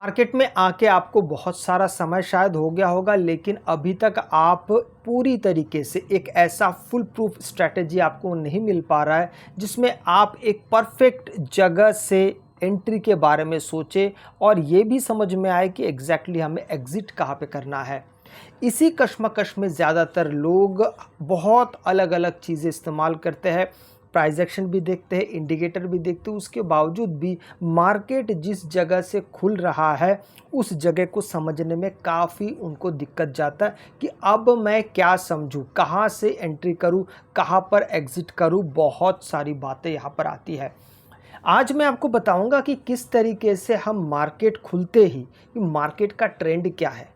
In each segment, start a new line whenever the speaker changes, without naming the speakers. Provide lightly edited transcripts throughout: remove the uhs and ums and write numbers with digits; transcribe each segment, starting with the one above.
Market में आके आपको बहुत सारा समय शायद हो गया होगा, लेकिन अभी तक आप पूरी तरीके से एक ऐसा फुल प्रूफ स्ट्रैटेजी आपको नहीं मिल पा रहा है जिसमें आप एक परफेक्ट जगह से एंट्री के बारे में सोचें और ये भी समझ में आए कि एग्जैक्टली हमें एग्ज़िट कहाँ पे करना है। इसी कश्मकश में ज़्यादातर लोग बहुत अलग अलग चीज़ें इस्तेमाल करते हैं। प्राइस एक्शन भी देखते हैं, इंडिकेटर भी देखते हैं, उसके बावजूद भी मार्केट जिस जगह से खुल रहा है उस जगह को समझने में काफ़ी उनको दिक्कत जाता है कि अब मैं क्या समझूं, कहां से एंट्री करूं, कहां पर एग्ज़िट करूं। बहुत सारी बातें यहां पर आती है। आज मैं आपको बताऊंगा कि किस तरीके से हम मार्केट खुलते ही मार्केट का ट्रेंड क्या है,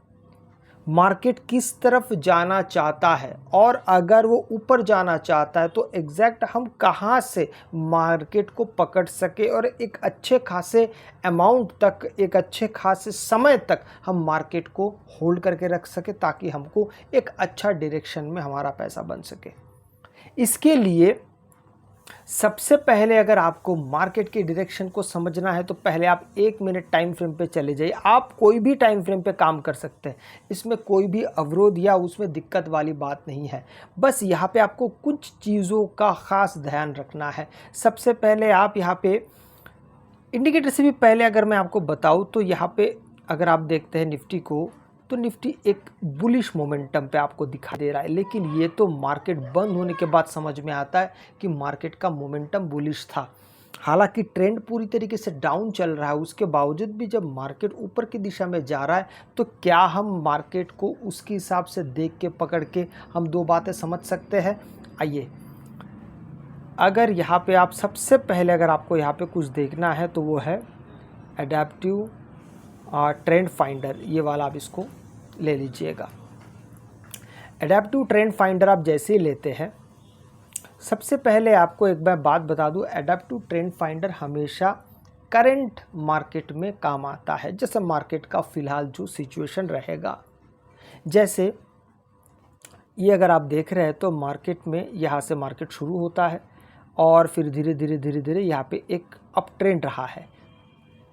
मार्केट किस तरफ जाना चाहता है, और अगर वो ऊपर जाना चाहता है तो एग्जैक्ट हम कहाँ से मार्केट को पकड़ सके और एक अच्छे खासे अमाउंट तक, एक अच्छे खासे समय तक हम मार्केट को होल्ड करके रख सके ताकि हमको एक अच्छा डायरेक्शन में हमारा पैसा बन सके। इसके लिए सबसे पहले अगर आपको मार्केट की डायरेक्शन को समझना है तो पहले आप 1 मिनट टाइम फ्रेम पे चले जाइए। आप कोई भी टाइम फ्रेम पे काम कर सकते हैं, इसमें कोई भी अवरोध या उसमें दिक्कत वाली बात नहीं है। बस यहाँ पे आपको कुछ चीज़ों का ख़ास ध्यान रखना है। सबसे पहले आप यहाँ पे इंडिकेटर से भी पहले अगर मैं आपको बताऊँ तो यहाँ पे अगर आप देखते हैं निफ्टी को, तो निफ्टी एक बुलिश मोमेंटम पे आपको दिखा दे रहा है, लेकिन ये तो मार्केट बंद होने के बाद समझ में आता है कि मार्केट का मोमेंटम बुलिश था। हालांकि ट्रेंड पूरी तरीके से डाउन चल रहा है, उसके बावजूद भी जब मार्केट ऊपर की दिशा में जा रहा है तो क्या हम मार्केट को उसके हिसाब से देख के पकड़ के हम दो बातें समझ सकते हैं। आइए, अगर यहाँ पे आप सबसे पहले अगर आपको यहाँ पे कुछ देखना है तो वो है एडेप्टिव ट्रेंड फाइंडर, ये वाला आप इसको ले लीजिएगा। एडेप्टिव ट्रेंड फाइंडर आप जैसे ही लेते हैं, सबसे पहले आपको एक बात बता दूं, एडेप्टिव ट्रेंड फाइंडर हमेशा करंट मार्केट में काम आता है। जैसे मार्केट का फ़िलहाल जो सिचुएशन रहेगा, जैसे ये अगर आप देख रहे हैं तो मार्केट में यहाँ से मार्केट शुरू होता है और फिर धीरे धीरे यहाँ पे एक अप ट्रेंड रहा है।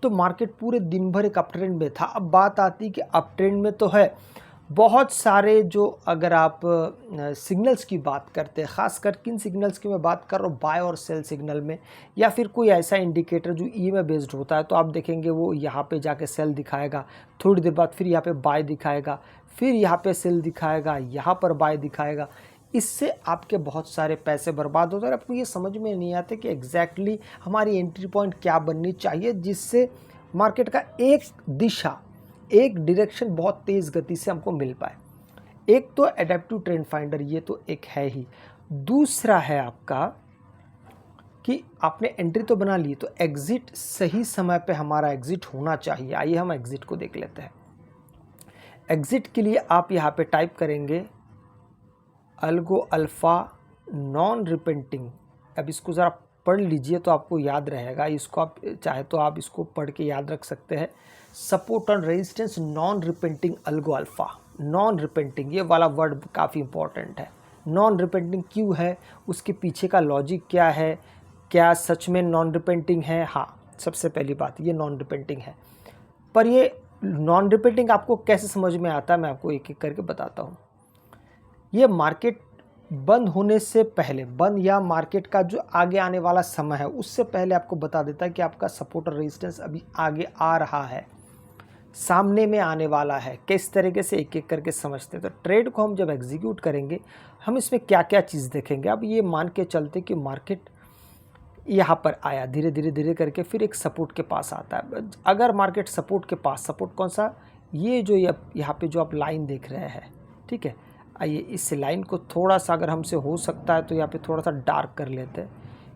तो मार्केट पूरे दिन भर एक अप ट्रेंड में था। अब बात आती है कि अप ट्रेंड में तो है, बहुत सारे जो अगर आप सिग्नल्स की बात करते हैं, ख़ासकर किन सिग्नल्स की मैं बात कर रहा हूँ, बाय और सेल सिग्नल में, या फिर कोई ऐसा इंडिकेटर जो ई में बेस्ड होता है, तो आप देखेंगे वो यहाँ पे जाके सेल दिखाएगा, थोड़ी देर बाद फिर यहाँ पे बाय दिखाएगा, फिर यहाँ पे सेल दिखाएगा, यहाँ पर बाय दिखाएगा। इससे आपके बहुत सारे पैसे बर्बाद होते हैं और आपको ये समझ में नहीं आता कि एग्जैक्टली हमारी एंट्री पॉइंट क्या बननी चाहिए जिससे मार्केट का एक दिशा, एक डायरेक्शन बहुत तेज़ गति से हमको मिल पाए। एक तो एडेप्टिव ट्रेंड फाइंडर, ये तो एक है ही। दूसरा है आपका कि आपने एंट्री तो बना ली, तो एग्ज़िट सही समय पे हमारा एग्ज़िट होना चाहिए। आइए हम एग्ज़िट को देख लेते हैं। एग्ज़िट के लिए आप यहाँ पे टाइप करेंगे अल्गो अल्फ़ा नॉन रिपेंटिंग। अब इसको ज़रा पढ़ लीजिए तो आपको याद रहेगा, इसको आप चाहे तो आप इसको पढ़ के याद रख सकते हैं। Support and resistance non repenting algo alpha. Non repenting, ये वाला वर्ड काफ़ी इंपॉर्टेंट है। नॉन रिपेंटिंग क्यों है, उसके पीछे का लॉजिक क्या है, क्या सच में नॉन रिपेंटिंग है? हाँ, सबसे पहली बात ये नॉन रिपेंटिंग है। पर ये नॉन रिपेंटिंग आपको कैसे समझ में आता है, मैं आपको एक एक करके बताता हूँ। ये मार्केट बंद होने से पहले, बंद या मार्केट का जो आगे आने वाला समय है उससे पहले आपको बता देता है कि आपका सपोर्ट और रेजिस्टेंस अभी आगे आ रहा है, सामने में आने वाला है। किस तरीके से एक एक करके समझते हैं। तो ट्रेड को हम जब एग्जीक्यूट करेंगे, हम इसमें क्या क्या चीज़ देखेंगे। अब ये मान के चलते कि मार्केट यहाँ पर आया, धीरे करके फिर एक सपोर्ट के पास आता है। अगर मार्केट सपोर्ट के पास, सपोर्ट कौन सा, ये जो यहाँ पे जो आप लाइन देख रहे हैं, ठीक है। आइए इस लाइन को थोड़ा सा अगर हमसे हो सकता है तो यहाँ पे थोड़ा सा डार्क कर लेते हैं,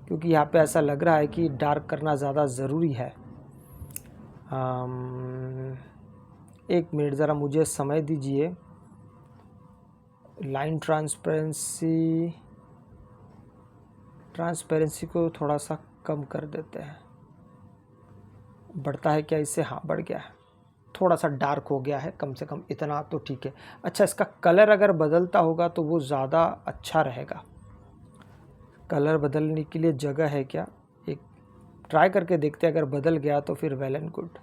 क्योंकि यहाँ पे ऐसा लग रहा है कि डार्क करना ज़्यादा ज़रूरी है। 1 मिनट ज़रा मुझे समय दीजिए। लाइन ट्रांसपेरेंसी को थोड़ा सा कम कर देते हैं। बढ़ता है क्या इससे? हाँ, बढ़ गया है, थोड़ा सा डार्क हो गया है, कम से कम इतना तो ठीक है। अच्छा, इसका कलर अगर बदलता होगा तो वो ज़्यादा अच्छा रहेगा। कलर बदलने के लिए जगह है क्या? एक ट्राई करके देखते हैं, अगर बदल गया तो फिर वेल एंड गुड।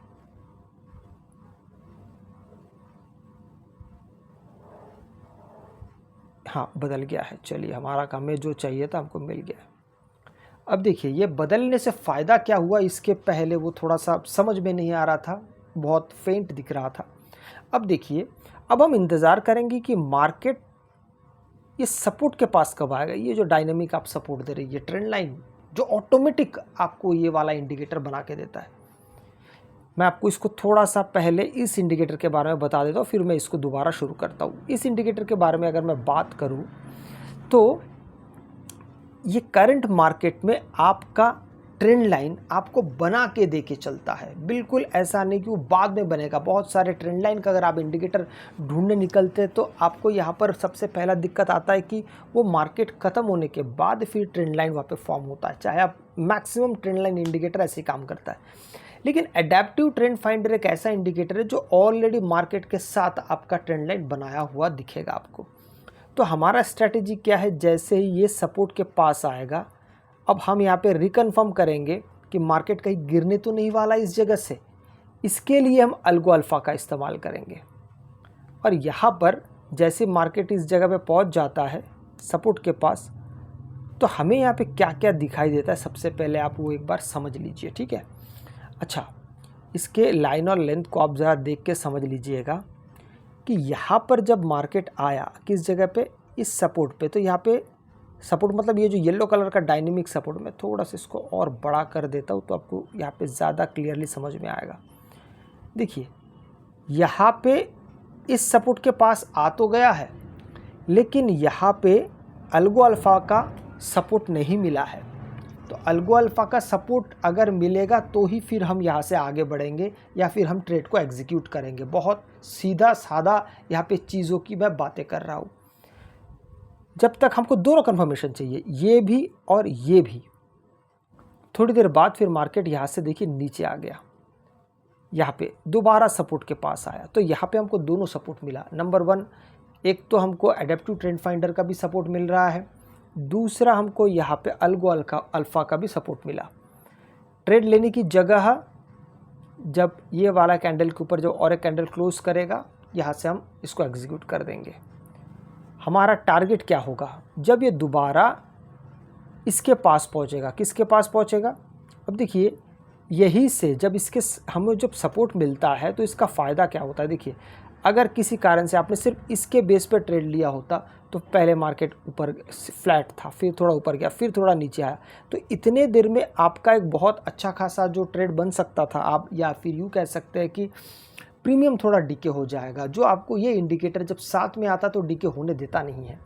हाँ, बदल गया है। चलिए, हमारा काम में जो चाहिए था हमको मिल गया। अब देखिए, ये बदलने से फ़ायदा क्या हुआ, इसके पहले वो थोड़ा-सा समझ में नहीं आ रहा था, बहुत फेंट दिख रहा था। अब देखिए, अब हम इंतज़ार करेंगे कि मार्केट इस सपोर्ट के पास कब आएगा। ये जो डायनामिक आप सपोर्ट दे रही है, ट्रेंड लाइन जो ऑटोमेटिक आपको ये वाला इंडिकेटर बना के देता है। मैं आपको इसको थोड़ा-सा पहले इस इंडिकेटर के बारे में बता देता हूँ, फिर मैं इसको दोबारा शुरू करता हूँ। इस इंडिकेटर के बारे में अगर मैं बात करूँ, तो ये करंट मार्केट में आपका ट्रेंड लाइन आपको बना के दे के चलता है। बिल्कुल ऐसा नहीं कि वो बाद में बनेगा। बहुत सारे ट्रेंड लाइन का अगर आप इंडिकेटर ढूंढने निकलते हैं तो आपको यहाँ पर सबसे पहला दिक्कत आता है कि वो मार्केट ख़त्म होने के बाद फिर ट्रेंड लाइन वहाँ पे फॉर्म होता है। चाहे आप मैक्सिमम ट्रेंड लाइन इंडिकेटर ऐसे ही काम करता है, लेकिन एडेप्टिव ट्रेंड फाइंडर एक ऐसा इंडिकेटर है जो ऑलरेडी मार्केट के साथ आपका ट्रेंड लाइन बनाया हुआ दिखेगा आपको। तो हमारा स्ट्रैटेजी क्या है, जैसे ही ये सपोर्ट के पास आएगा, अब हम यहाँ पे रिकन्फर्म करेंगे कि मार्केट कहीं गिरने तो नहीं वाला इस जगह से। इसके लिए हम अल्गो अल्फ़ा का इस्तेमाल करेंगे, और यहाँ पर जैसे मार्केट इस जगह पे पहुँच जाता है सपोर्ट के पास, तो हमें यहाँ पे क्या क्या दिखाई देता है सबसे पहले आप वो एक बार समझ लीजिए, ठीक है। अच्छा, इसके लाइन और लेंथ को आप ज़रा देख के समझ लीजिएगा कि यहाँ पर जब मार्केट आया किस जगह पे, इस सपोर्ट पे, तो यहाँ पे सपोर्ट मतलब ये जो येलो कलर का डायनेमिक सपोर्ट, मैं थोड़ा सा इसको और बड़ा कर देता हूँ तो आपको यहाँ पे ज़्यादा क्लियरली समझ में आएगा। देखिए, यहाँ पे इस सपोर्ट के पास आ तो गया है, लेकिन यहाँ पे अल्गो अल्फ़ा का सपोर्ट नहीं मिला है। तो अल्गो अल्फ़ा का सपोर्ट अगर मिलेगा तो ही फिर हम यहाँ से आगे बढ़ेंगे या फिर हम ट्रेड को एग्जीक्यूट करेंगे। बहुत सीधा साधा यहाँ पे चीज़ों की मैं बातें कर रहा हूँ। जब तक हमको दोनों कन्फर्मेशन चाहिए, ये भी और ये भी। थोड़ी देर बाद फिर मार्केट यहाँ से देखिए नीचे आ गया, यहाँ पे दोबारा सपोर्ट के पास आया, तो यहाँ पे हमको दोनों सपोर्ट मिला। नंबर 1, एक तो हमको एडेप्टिव ट्रेंड फाइंडर का भी सपोर्ट मिल रहा है, दूसरा हमको यहाँ पे अल्गो अल्फ़ा का भी सपोर्ट मिला। ट्रेड लेने की जगह जब ये वाला कैंडल के ऊपर जो और एक कैंडल क्लोज करेगा, यहाँ से हम इसको एग्जीक्यूट कर देंगे। हमारा टारगेट क्या होगा, जब ये दोबारा इसके पास पहुँचेगा, किसके पास पहुँचेगा, अब देखिए यही से जब इसके हमें जब सपोर्ट मिलता है तो इसका फ़ायदा क्या होता है। देखिए, अगर किसी कारण से आपने सिर्फ इसके बेस पर ट्रेड लिया होता तो पहले मार्केट ऊपर फ्लैट था, फिर थोड़ा ऊपर गया, फिर थोड़ा नीचे आया, तो इतने देर में आपका एक बहुत अच्छा खासा जो ट्रेड बन सकता था, आप या फिर यूँ कह सकते हैं कि प्रीमियम थोड़ा डीके हो जाएगा, जो आपको ये इंडिकेटर जब साथ में आता तो डीके होने देता नहीं है।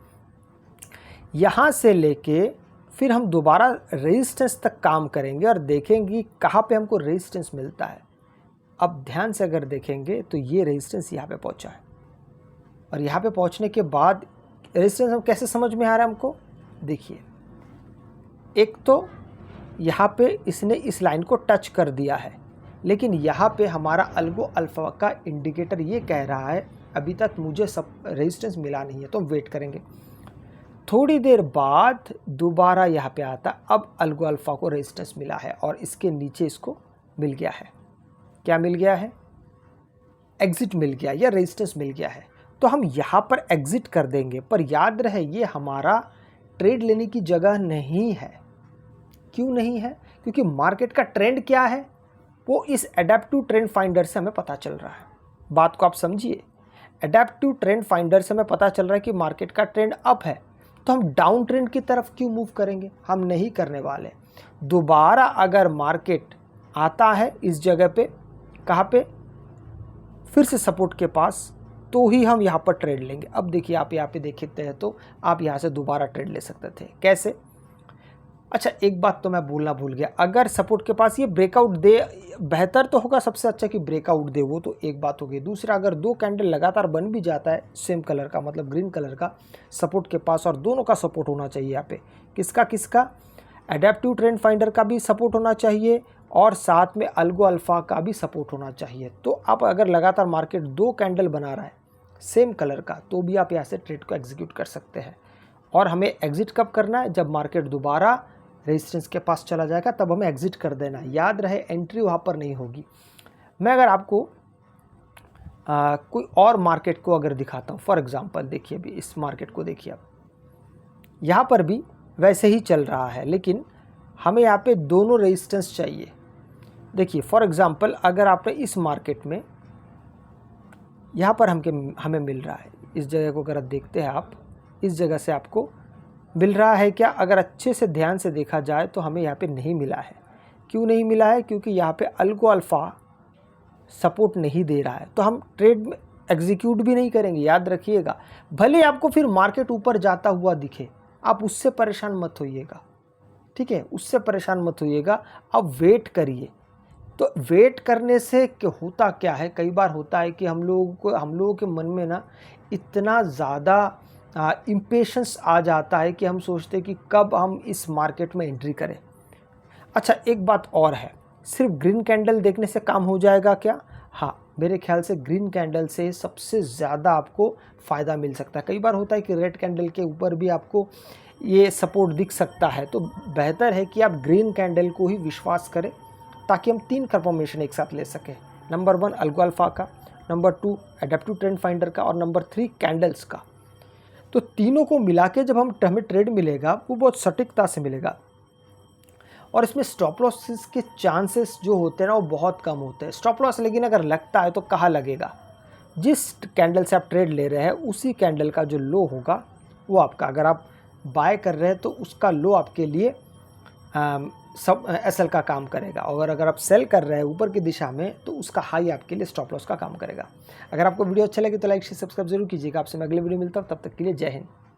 यहाँ से लेके फिर हम दोबारा रेजिस्टेंस तक काम करेंगे और देखेंगे कहाँ पे हमको रेजिस्टेंस मिलता है। अब ध्यान से अगर देखेंगे तो ये रेजिस्टेंस यहाँ पे पहुँचा है, और यहाँ पे पहुँचने के बाद रेजिस्टेंस हम कैसे समझ में आ रहा है हमको, देखिए एक तो यहाँ पे इसने इस लाइन को टच कर दिया है, लेकिन यहाँ पे हमारा अल्गो अल्फ़ा का इंडिकेटर ये कह रहा है अभी तक मुझे सब रेजिस्टेंस मिला नहीं है, तो हम वेट करेंगे। थोड़ी देर बाद दोबारा यहाँ पे आता, अब अल्गो अल्फ़ा को रेजिस्टेंस मिला है और इसके नीचे इसको मिल गया है, क्या मिल गया है, एग्जिट मिल गया या रेजिस्टेंस मिल गया है, तो हम यहाँ पर एग्जिट कर देंगे। पर याद रहे ये हमारा ट्रेड लेने की जगह नहीं है। क्यों नहीं है, क्योंकि मार्केट का ट्रेंड क्या है वो इस एडेप्टिव ट्रेंड फाइंडर से हमें पता चल रहा है। बात को आप समझिए, एडेप्टिव ट्रेंड फाइंडर से हमें पता चल रहा है कि मार्केट का ट्रेंड अप है, तो हम डाउन ट्रेंड की तरफ क्यों मूव करेंगे, हम नहीं करने वाले। दोबारा अगर मार्केट आता है इस जगह पे, कहाँ पे, फिर से सपोर्ट के पास, तो ही हम यहाँ पर ट्रेड लेंगे। अब देखिए आप यहाँ पे देखते हैं तो आप यहाँ से दोबारा ट्रेड ले सकते थे, कैसे। अच्छा, एक बात तो मैं बोलना भूल गया, अगर सपोर्ट के पास ये ब्रेकआउट दे, बेहतर तो होगा, सबसे अच्छा कि ब्रेकआउट दे, वो तो एक बात होगी। दूसरा, अगर दो कैंडल लगातार बन भी जाता है सेम कलर का, मतलब ग्रीन कलर का सपोर्ट के पास, और दोनों का सपोर्ट होना चाहिए यहाँ पे, किसका किसका, एडेप्टिव ट्रेंड फाइंडर का भी सपोर्ट होना चाहिए और साथ में अल्गो अल्फ़ा का भी सपोर्ट होना चाहिए। तो आप अगर लगातार मार्केट दो कैंडल बना रहा है सेम कलर का, तो भी आप यहाँ से ट्रेड को एग्जीक्यूट कर सकते हैं। और हमें एग्जिट कब करना है, जब मार्केट दोबारा रेजिस्टेंस के पास चला जाएगा तब हमें एग्जिट कर देना है। याद रहे, एंट्री वहाँ पर नहीं होगी। मैं अगर आपको कोई और मार्केट को अगर दिखाता हूँ, फॉर एग्जांपल देखिए, अभी इस मार्केट को देखिए आप, यहाँ पर भी वैसे ही चल रहा है, लेकिन हमें यहाँ पे दोनों रेजिस्टेंस चाहिए। देखिए फॉर एग्जांपल अगर आपने इस मार्केट में यहाँ पर हमें मिल रहा है, इस जगह को अगर आप देखते हैं, आप इस जगह से आपको मिल रहा है क्या? अगर अच्छे से ध्यान से देखा जाए तो हमें यहाँ पे नहीं मिला है। क्यों नहीं मिला है? क्योंकि यहाँ पे अल्गो अल्फ़ा सपोर्ट नहीं दे रहा है, तो हम ट्रेड में एग्जीक्यूट भी नहीं करेंगे, याद रखिएगा। भले आपको फिर मार्केट ऊपर जाता हुआ दिखे, आप उससे परेशान मत होइएगा, ठीक है, उससे परेशान मत होइएगा, आप वेट करिए। तो वेट करने से होता क्या है, कई बार होता है कि हम लोगों के मन में ना इतना ज़्यादा इम्पेशंस आ जाता है कि हम सोचते हैं कि कब हम इस मार्केट में एंट्री करें। अच्छा एक बात और है, सिर्फ ग्रीन कैंडल देखने से काम हो जाएगा क्या? हाँ, मेरे ख्याल से ग्रीन कैंडल से सबसे ज़्यादा आपको फ़ायदा मिल सकता है। कई बार होता है कि रेड कैंडल के ऊपर भी आपको ये सपोर्ट दिख सकता है, तो बेहतर है कि आप ग्रीन कैंडल को ही विश्वास करें, ताकि हम 3 कंफर्मेशन एक साथ ले सकें। नंबर 1 अल्गो अल्फ़ा का, नंबर 2 एडेप्टिव ट्रेंड फाइंडर का, और नंबर 3 कैंडल्स का। तो तीनों को मिला के जब हमें ट्रेड मिलेगा वो बहुत सटीकता से मिलेगा, और इसमें स्टॉप लॉसेस के चांसेस जो होते हैं ना वो बहुत कम होते हैं। स्टॉप लॉस लेकिन अगर लगता है तो कहाँ लगेगा? जिस कैंडल से आप ट्रेड ले रहे हैं उसी कैंडल का जो लो होगा वो आपका, अगर आप बाय कर रहे हैं तो उसका लो आपके लिए सब एसएल का काम करेगा, और अगर आप सेल कर रहे हैं ऊपर की दिशा में तो उसका हाई आपके लिए स्टॉप लॉस का काम करेगा। अगर आपको वीडियो अच्छा लगे तो लाइक शेयर सब्सक्राइब जरूर कीजिएगा। आपसे मैं अगले वीडियो मिलता हूँ, तब तक के लिए जय हिंद।